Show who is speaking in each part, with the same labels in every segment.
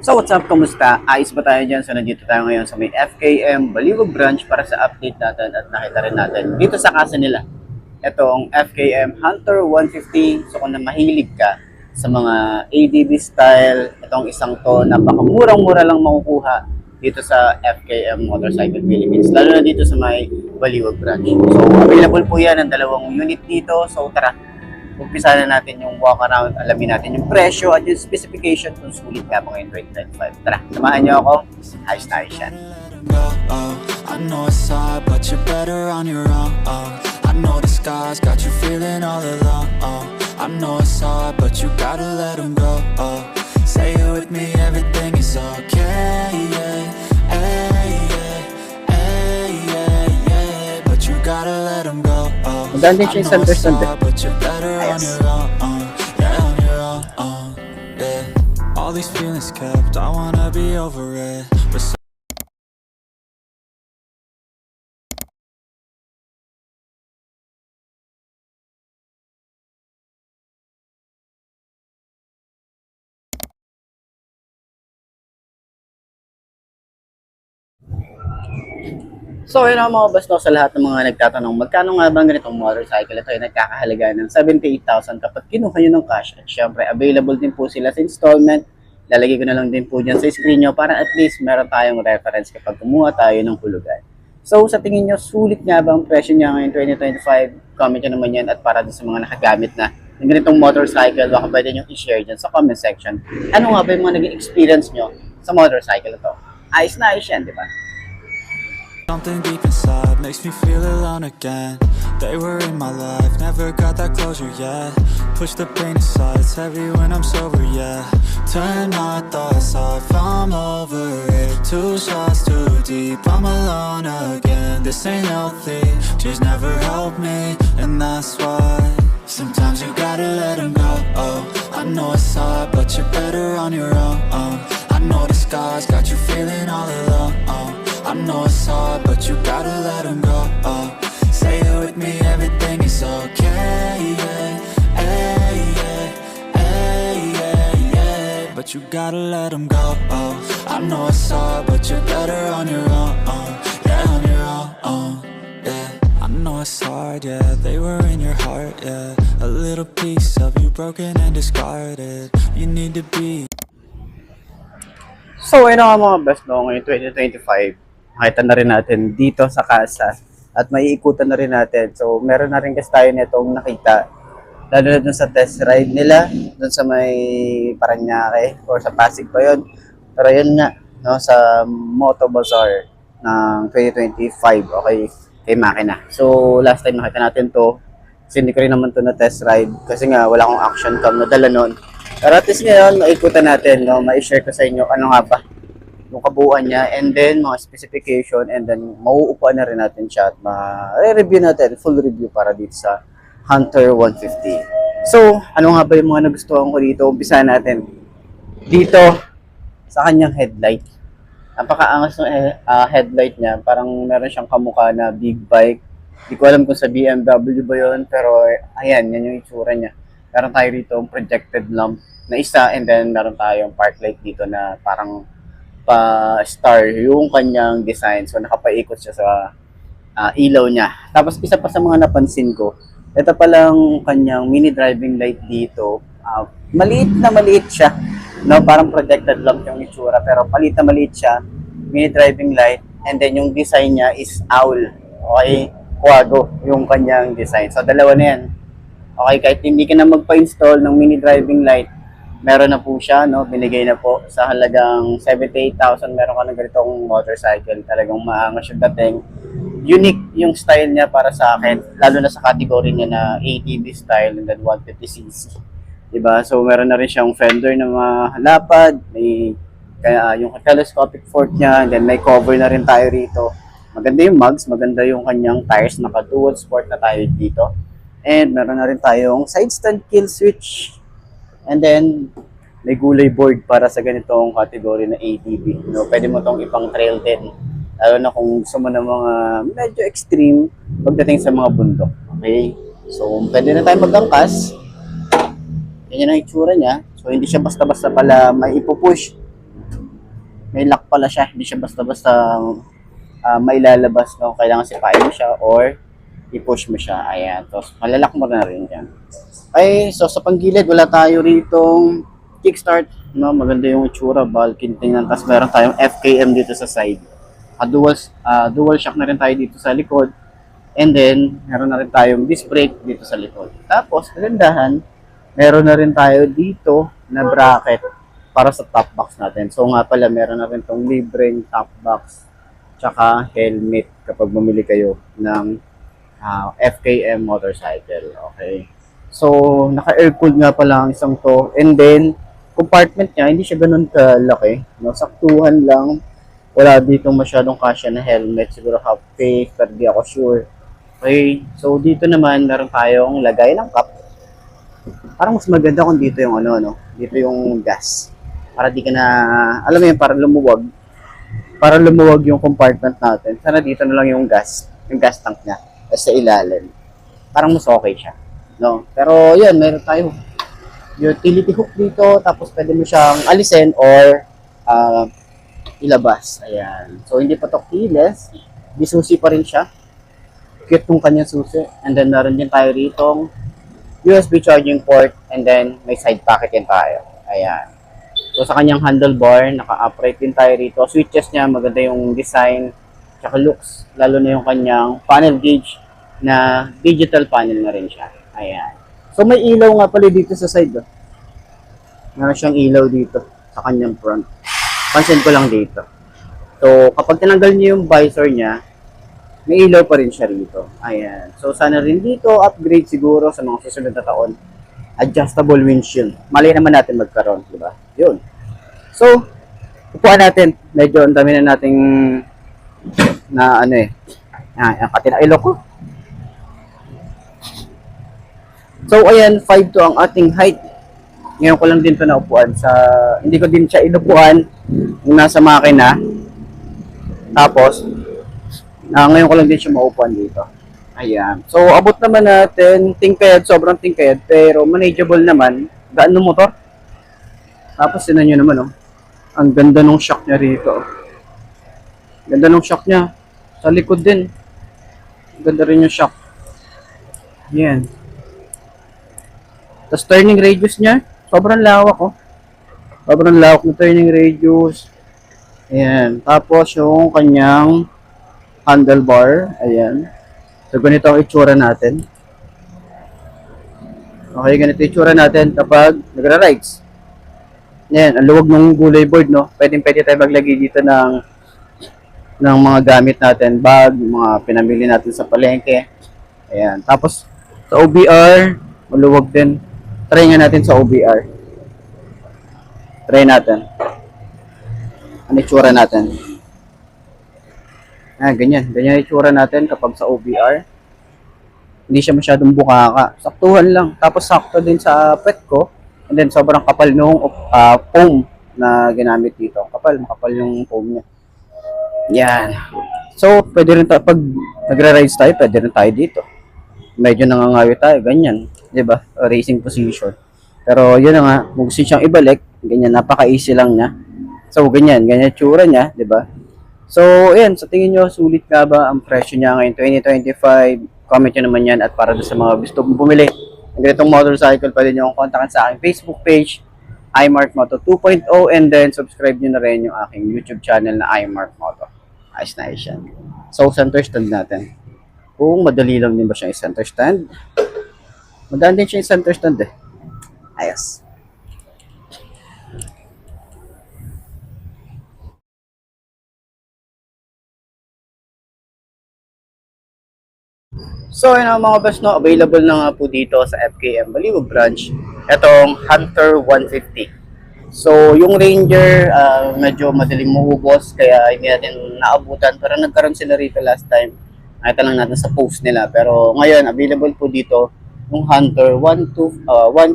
Speaker 1: So what's up, kamusta? Ayos ba tayo dyan? So nandito tayo ngayon sa may FKM Baliwag branch para sa update natin at nakita rin natin dito sa casa nila. Ito ang FKM Hunter 150. So kung na mahilig ka sa mga ADB style, itong isang to, napakamurang-mura lang makukuha dito sa FKM Motorcycle Philippines. Lalo na dito sa may Baliwag branch. So available po yan ng dalawang unit dito. So tara, umpisa na natin yung walk around, alamin natin yung presyo at yung specification kung sulit nga po ngayon 2025. Tara, samahan niyo ako. Ayos na ayos yan.
Speaker 2: I know it's hard, but you're better on your own. I know the sky's got you feeling all alone. I know it's hard, but you gotta let them go. Say it with me, everything is okay. Yeah, hey, yeah, hey, yeah, yeah. But you gotta let them go.
Speaker 1: Maganda siya yung center.
Speaker 2: But you're better on your own. Yeah, on your own. Yeah. All these feelings kept, I wanna be over it.
Speaker 1: So yun ang mga basto sa lahat ng mga nagtatanong, magkano nga bang ganitong motorcycle? Ito ay nagkakahalaga ng 78,000 kapag kinuha nyo ng cash. At syempre, available din po sila sa installment. Lalagay ko na lang din po dyan sa screen nyo para at least meron tayong reference kapag kumuha tayo ng hulugan. So sa tingin nyo, sulit nga ba ang presyo niya ngayon 2025? Comment nyo naman yan at para din sa mga nakagamit na ng ganitong motorcycle, baka pwede nyo i-share dyan sa comment section. Ano nga ba yung mga naging experience nyo sa motorcycle ito? Ayos na ayos yan, di ba?
Speaker 2: Something deep inside makes me feel alone again. They were in my life, never got that closure yet. Push the pain aside, it's heavy when I'm sober, yeah. Turn my thoughts off, I'm over it. Two shots too deep, I'm alone again. This ain't healthy, she's never helped me, and that's why sometimes you gotta let them go. I know it's hard, but you're better on your own. I know the sky's got you feeling all alone. I know it's hard, but you gotta let them go. Say it with me, everything is okay. Yeah, hey, yeah, hey, yeah, yeah. But you gotta let them go. I know it's hard, but you're better on your own. Yeah, on your own. Yeah, I know it's hard. Yeah, they were in your heart. Yeah, a little piece of you broken and discarded. You need to be.
Speaker 1: So ayun nga mga best no, ngayon 2025. Makita na rin natin dito sa casa at maiikutan na rin natin. So meron na rin kasi tayo nitong nakita, lalo na dun sa test ride nila dun sa may Paranaque or sa Pasig pa yun. Pero yun nga, no, sa Moto Bazaar ng 2025, okay, kay Makina. So last time nakita natin to, kasi hindi ko rin naman to na test ride kasi nga wala akong action cam na dala nun. Pero at least ngayon, maikutan natin, no, ma-share ko sa inyo ano nga ba yung kabuuan niya, and then mga specification, and then mauupuan na rin natin siya at ma-review natin, full review para dito sa Hunter 150. So, ano nga ba yung mga nagustuhan ko dito? Umpisa natin dito sa kanyang headlight. Napakaangas ng headlight niya, parang meron siyang kamukha na big bike. Hindi ko alam kung sa BMW ba yun, pero ayan, yan yung itsura niya. Meron tayo dito yung projected lamp na isa, and then meron tayong park light dito na parang pa-star yung kanyang design. So nakapaikot siya sa ilaw niya. Tapos isa pa sa mga napansin ko, ito palang kanyang mini driving light dito. Maliit na maliit siya. No, parang projected lamp yung itsura, pero maliit na maliit siya. Mini driving light, and then yung design niya is owl. Okay, quago yung kanyang design. So dalawa na yan. Okay, kahit hindi ka na magpa-install ng mini driving light, meron na po siya, no? Binigay na po sa halagang 78,000. Meron ka na ganitong motorcycle. Talagang maangas yung dating. Unique yung style niya para sa akin, lalo na sa category niya na ATV style and then 150cc. Diba? So meron na rin siyang fender na malapad, may yung telescopic fork niya, and then may cover na rin tayo rito. Maganda yung mugs, maganda yung kanyang tires, naka-dual sport na tayo dito. And meron na rin tayong side stand kill switch. And then, may gulay board para sa ganitong category na ATV. No, pwede mo itong ipang trail din. Lalo na kung gusto mo ng mga medyo extreme pagdating sa mga bundok. Okay? So, pwede na tayo mag-angkas. Yan ang itsura niya. So, hindi siya basta-basta pala may ipupush. may lock pala siya. Hindi siya basta-basta mailalabas, no? Kailangan sipain mo siya or i-push mo siya. Ayan. Tapos, malalak mo na rin yan. Okay, so sa panggilid, wala tayo ritong kickstart. No? Maganda yung itsura, bulky tingnan. Tapos, meron tayong FKM dito sa side. Dual shock na rin tayo dito sa likod. And then, meron na rin tayong disc brake dito sa likod. Tapos, kagandahan, meron na rin tayo dito na bracket para sa top box natin. So nga pala, meron na rin tong libreng top box tsaka helmet kapag bumili kayo ng FKM motorcycle. Okay. So, naka-air-cooled nga pala ang isang to. And then, compartment niya, hindi siya ganun kalaki. No? Saktuhan lang. Wala dito masyadong kasya na helmet. Siguro half face, pero di ako sure. Okay. So, dito naman, meron tayong lagay ng cup. Parang mas maganda kung dito yung dito yung gas. Para di ka na, alam mo yun, para lumuwag. Para lumuwag yung compartment natin. Sana dito na lang yung gas tank niya. Sa ilalim. Parang mas okay siya. No? Pero yun, meron tayo utility hook dito, tapos pwede mo siyang alisin or ilabas. Ayan. So, hindi pa to keyless. Di susi pa rin siya. Cute yung kanyang susi. And then, meron din tayo ritong USB charging port, and then may side pocket din tayo. Ayan. So, sa kanyang handlebar, naka-upright din tayo rito. Switches niya, maganda yung design, tsaka looks. Lalo na yung kanyang panel gauge na digital panel na rin siya. Ayan. So, may ilaw nga pala dito sa side. Meron siyang ilaw dito sa kanyang front. Pansin ko lang dito. So, kapag tinanggal niyo yung visor niya, may ilaw pa rin siya rito. Ayan. So, sana rin dito, upgrade siguro sa mga susunod na taon. Adjustable windshield. Mali naman natin magkaroon, di ba? Yun. So, upuan natin. Medyo ang dami na nating ang katinailo ko. So, ayan, 5'2" ang ating height. Ngayon ko lang din ito naupuan sa, hindi ko din siya inupuan yung nasa makina. Tapos, ngayon ko lang din siya maupuan dito. Ayan. So, abot naman natin, tingkayad, sobrang tingkayad, pero manageable naman. Gaan ng motor. Tapos, sinan nyo naman, oh. Ang ganda ng shock niya rito. Ganda ng shock niya. Sa likod din. Ganda rin yung shock. Ayan. Tapos turning radius niya, sobrang lawak, oh. Sobrang lawak ng turning radius. Ayan. Tapos yung kanyang handlebar, ayan. So ganito ang itsura natin. Okay, ganito yung itsura natin kapag nagra-rides. Ayan, ang luwag ng gulay board, no. Pwede tayo maglagay dito ng mga gamit natin, bag, mga pinamili natin sa palengke. Ayan. Tapos sa OBR, maluwag din. Try nga natin sa OBR. Try natin. Ano itsura natin? Ganyan. Ganyan yung itsura natin kapag sa OBR. Hindi siya masyadong bukaka. Saktuhan lang. Tapos sakto din sa pet ko. And then sobrang kapal nung foam na ginamit dito. Makapal yung foam niya. Yan. So, pwede rin tayo, pag nagra-rides tayo, pwede rin tayo dito. Medyo nangangawi tayo, ganyan. 'Di ba? Racing position. Pero yun na nga, kung gusto siyang ibalik, ganyan, napaka-easy lang niya. So, ganyan tsura niya, 'di ba? So, ayan, sa tingin nyo, sulit nga ba ang presyo niya ngayon 2025? Comment nyo naman yan, at para sa mga gusto bumili ng ganitong motorcycle, pwede nyo akong kontakin sa aking Facebook page, iMark Moto 2.0, and then subscribe nyo na rin yung aking YouTube channel na iMark Moto. Ayos na ayos yan. So, center stand natin. Kung madali lang din ba siya yung center stand? Madaan din siya yung center stand eh. Ayos. So, yun ang mga best, no, available na nga po dito sa FKM Baliwag branch. Itong Hunter 150. So, yung Ranger, medyo madaling maubos, kaya hindi natin naabutan. Pero nagkaroon sila rito last time. Nakita lang natin sa post nila. Pero ngayon, available po dito yung Hunter 150.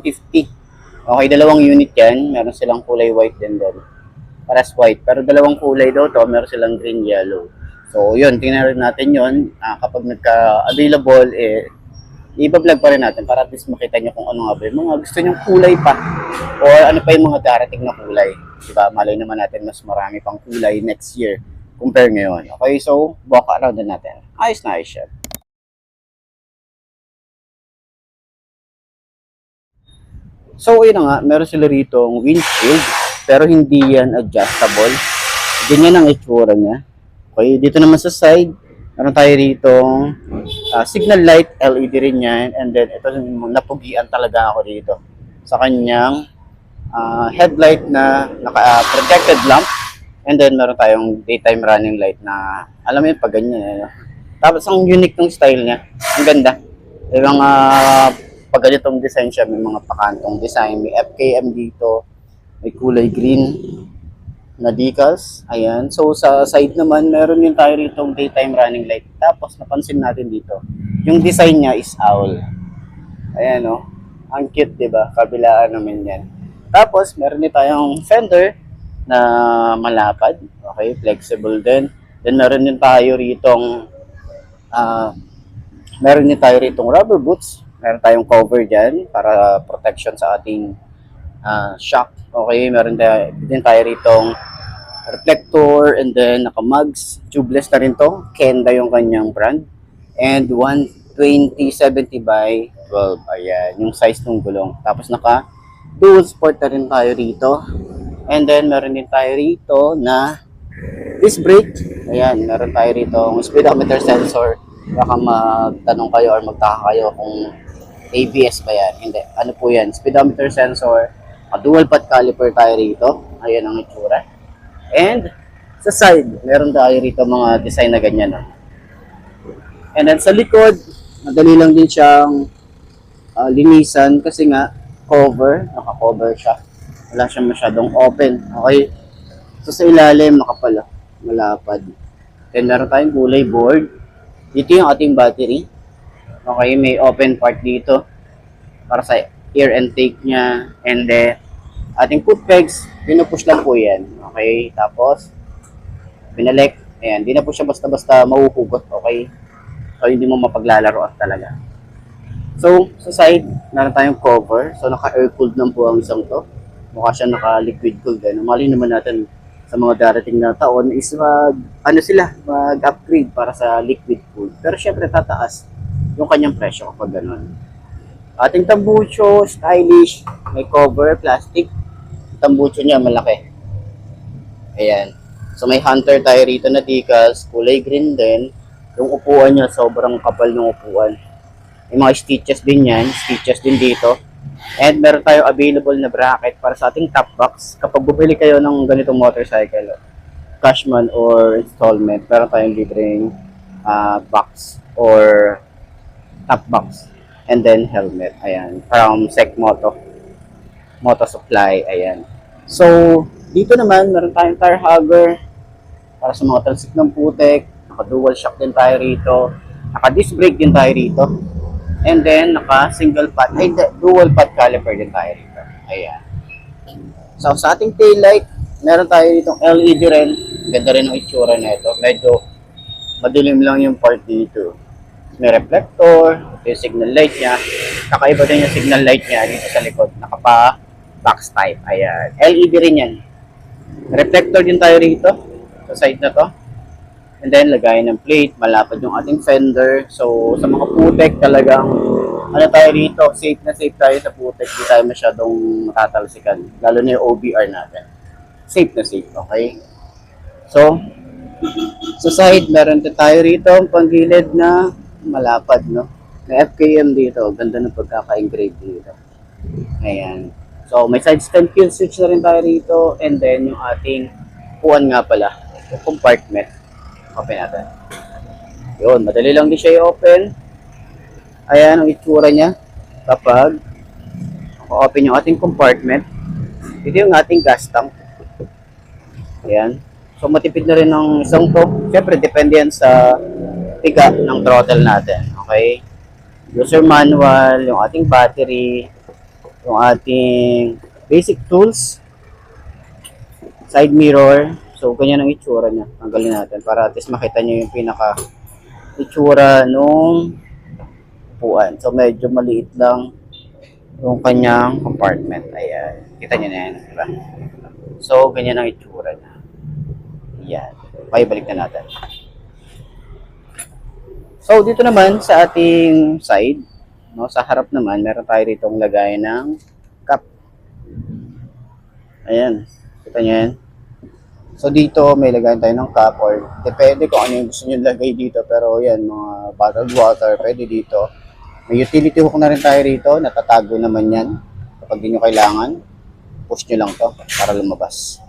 Speaker 1: Okay, dalawang unit yan. Meron silang kulay white din doon. Paras white. Pero dalawang kulay daw to. Meron silang green, yellow. So, yun. Tingnan rin natin yun. Kapag nagka-available, iba-vlog pa rin natin para at least makita nyo kung ano nga ba yung mga gusto nyong kulay pa or ano pa yung mga darating na kulay. Diba? Malay naman natin mas marami pang kulay next year compare ngayon. Okay, so walk around din natin. Ayos na ayos siya. So, yun na nga, meron sila rito windshield, pero hindi yan adjustable. Ganyan ang itsura niya. Okay, dito naman sa side, meron tayo rito signal light, LED rin yan, and then ito napugian talaga ako dito sa kanyang headlight na naka-projected lamp, and then meron tayong daytime running light na, alam mo yun, pag ganyan. Tapos, ang unique ng style niya, ang ganda. Yung pag ganitong design siya, may mga pakantong design, may FKM dito, may kulay green na decals. Ayan. So, sa side naman, meron yung tayo rito daytime running light. Tapos, napansin natin dito, yung design niya is owl. Ayan, oh. Ang cute, diba? Kabilaan naman yan. Tapos, meron din tayong fender na malapad. Okay, flexible din. Then, meron din tayo ritong rubber boots. Meron tayong cover dyan para protection sa ating shock. Okay, meron din tayo ritong reflector, and then naka-mugs. Tubeless na rin to. Kenda yung kanyang brand. And 120/70 by 12. Ayan, yung size ng gulong. Tapos naka-dual sport na rin tayo rito. And then meron din tayo rito na disc brake. Ayan, meron tayo rito speedometer sensor. Baka magtanong kayo or magtaka kayo kung ABS ba yan. Hindi. Ano po yan? Speedometer sensor. Dual path caliper tayo rito. Ayan ang itsura. And sa side, meron tayo rito mga design na ganyan. No? And then sa likod, madali lang din siyang linisan kasi nga naka-cover siya. Wala siyang masyadong open. Okay? So sa ilalim, nakapala. Malapad. Then meron tayong kulay board. Dito yung ating battery. Okay, may open part dito para sa air intake niya, and then ating foot pegs, pinupush lang po yan. Okay, tapos binalik, ayan, di na po siya basta-basta mahuhugot. Okay, so hindi mo mapaglalaroan talaga. So sa side, meron tayong cover, so naka-air cooled lang po ang isang to. Mukha siya naka-liquid cooled. Mali naman natin sa mga darating na taon is mag-upgrade para sa liquid cooled. Pero syempre tataas yung kanyang presyo kapag ganun. Ating tambucho, stylish, may cover, plastic. Tambucho niya malaki. Ayan. So may hunter tayo rito na decals, kulay green din. Yung upuan niya, sobrang kapal ng upuan. May mga stitches din yan, stitches din dito. And meron tayo available na bracket para sa ating top box. Kapag bumili kayo ng ganitong motorcycle, cashman or installment, meron tayong libreng box or top box, and then helmet. Ayan, from Sec Moto Supply. Ayan. So, dito naman, meron tayong tire hugger para sa mga talsik ng putek. Naka-dual shock din tayo rito. Naka-disc brake din tayo rito. And then, dual path caliper din tayo rito. Ayan. So, sa ating tail light, meron tayo ditong LED rin. Ganda rin ang itsura na ito. Medyo madilim lang yung part dito. May reflector, yung signal light niya. Kakaiba din yung signal light niya dito sa likod. Nakapa-box type. Ayan. LED rin yan. Reflector din tayo rito sa side na to. And then, lagayan ng plate. Malapad yung ating fender. So, sa mga putek talagang tayo rito, safe na safe tayo sa putek. Hindi tayo masyadong matatalsikan. Lalo na yung OBR natin. Safe na safe, okay? So, sa side, meron tayo rito ang panggilid na malapad, no? May FKM dito. Ganda ng pagkaka-engrave dito. Ayan. So, may side stand kill switch na rin tayo rito. And then, yung ating puwan nga pala. Yung compartment. Open natin. Yun. Madali lang din siya i-open. Ayan ang itsura niya. Kapag open yung ating compartment. Ito yung ating gas tank. Ayan. So, matipid na rin ng isang to. Siyempre, depende yan sa tiga ng throttle natin. Okay? User manual, yung ating battery, yung ating basic tools, side mirror. So, ganyan ang itsura niya. Tanggalin natin para at least makita nyo yung pinaka itsura nung upuan. So, medyo maliit lang yung kanyang compartment. Ayan. Kita niyo na yan, di ba? So, ganyan ang itsura niya. Ayan. Okay, balik na natin. So, dito naman sa ating side, no, sa harap naman, meron tayo ditong lagay ng cup. Ayan. Kita niyo yan? So, dito may lagayan tayo ng cup or depende kung ano yung gusto nyo lagay dito. Pero yan, mga bottled water, pwede dito. May utility hook na rin tayo rito. Natatago naman yan. Kapag di nyo kailangan, push nyo lang to para lumabas.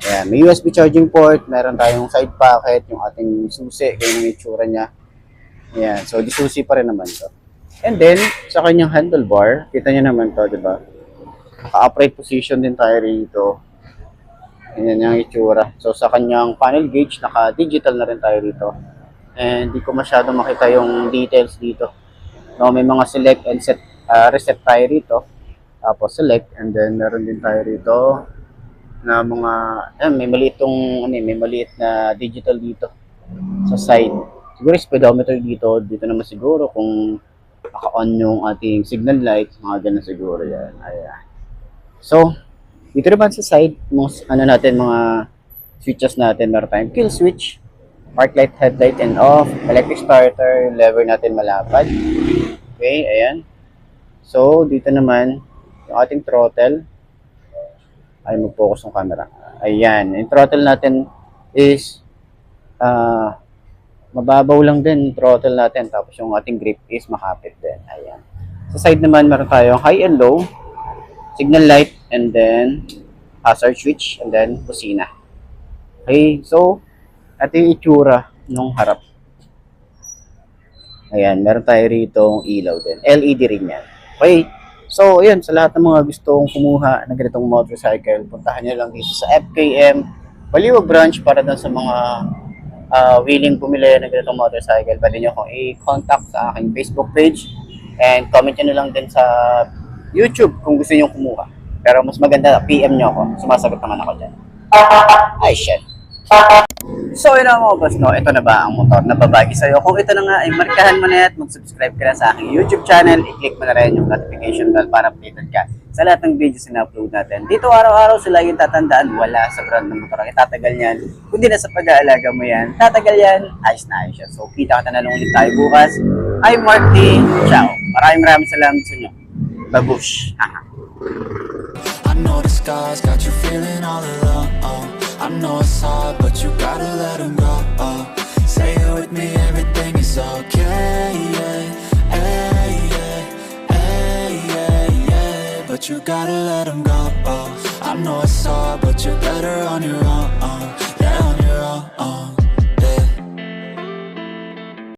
Speaker 1: Ayan. May USB charging port. Meron tayong side pocket, yung ating susi, ganyan yung itsura niya. Ayan. So, di susi pa rin naman to. And then, sa kanyang handlebar, kita nyo naman to, di ba? Naka-upright position din tayo rito. Ayan yung itsura. So, sa kanyang panel gauge, naka-digital na rin tayo rito. And di ko masyado makita yung details dito. No, may mga select and set, reset tayo rito. Tapos select, and then meron din tayo rito na mga, may maliit na digital dito sa side. Siguro speedometer dito naman siguro kung naka-on yung ating signal light, mga ganun siguro yan. Ayan. So, dito naman sa side, mga switches natin, meron tayong kill switch, park light, headlight, and off, electric starter, lever natin malapad. Okay, ayan. So, dito naman, yung ating throttle, ay mag-focus ng camera. Ayan, yung throttle natin is, mababaw lang din yung throttle natin, tapos yung ating grip is makapit din. Ayan. Sa side naman, meron tayong high and low, signal light, and then hazard switch, and then kusina. Okay, so, ito yung itsura nung harap. Ayan, meron tayo rito ilaw din. LED rin yan. Okay, so, ayan, sa lahat ng mga gustong kumuha ng ganitong motorcycle, puntahan nyo lang dito sa FKM Baliwag branch para doon sa mga willing bumili ng ganitong motorcycle. Pwede nyo akong i-contact sa aking Facebook page, and comment nyo na lang din sa YouTube kung gusto nyo kumuha. Pero mas maganda, PM nyo ako. Sumasagot naman ako dyan. Ay, shit. So, yun ang mga boss, no? Ito na ba ang motor na babagi sa'yo? Kung ito na nga, ay markahan mo na at mag-subscribe ka na sa aking YouTube channel. I-click mo na rin yung notification bell para updated ka sa lahat ng videos na upload natin. Dito araw-araw sila yung tatandaan, wala sa brand ng motor ang itatagal yan. Kundi na sa pag-aalaga mo yan, tatagal yan, ayos na ayos yan. So, kita ka na lang ulit tayo bukas. I'm Mark D. Ciao. Maraming salamat sa inyo. Babush.
Speaker 2: I know the sky's got you feeling all alone. I know it's hard, but you gotta let 'em go. Say it with me, everything is okay. Yeah, hey, yeah, hey, yeah, yeah. But you gotta let 'em go. I know it's hard, but you're better on your own.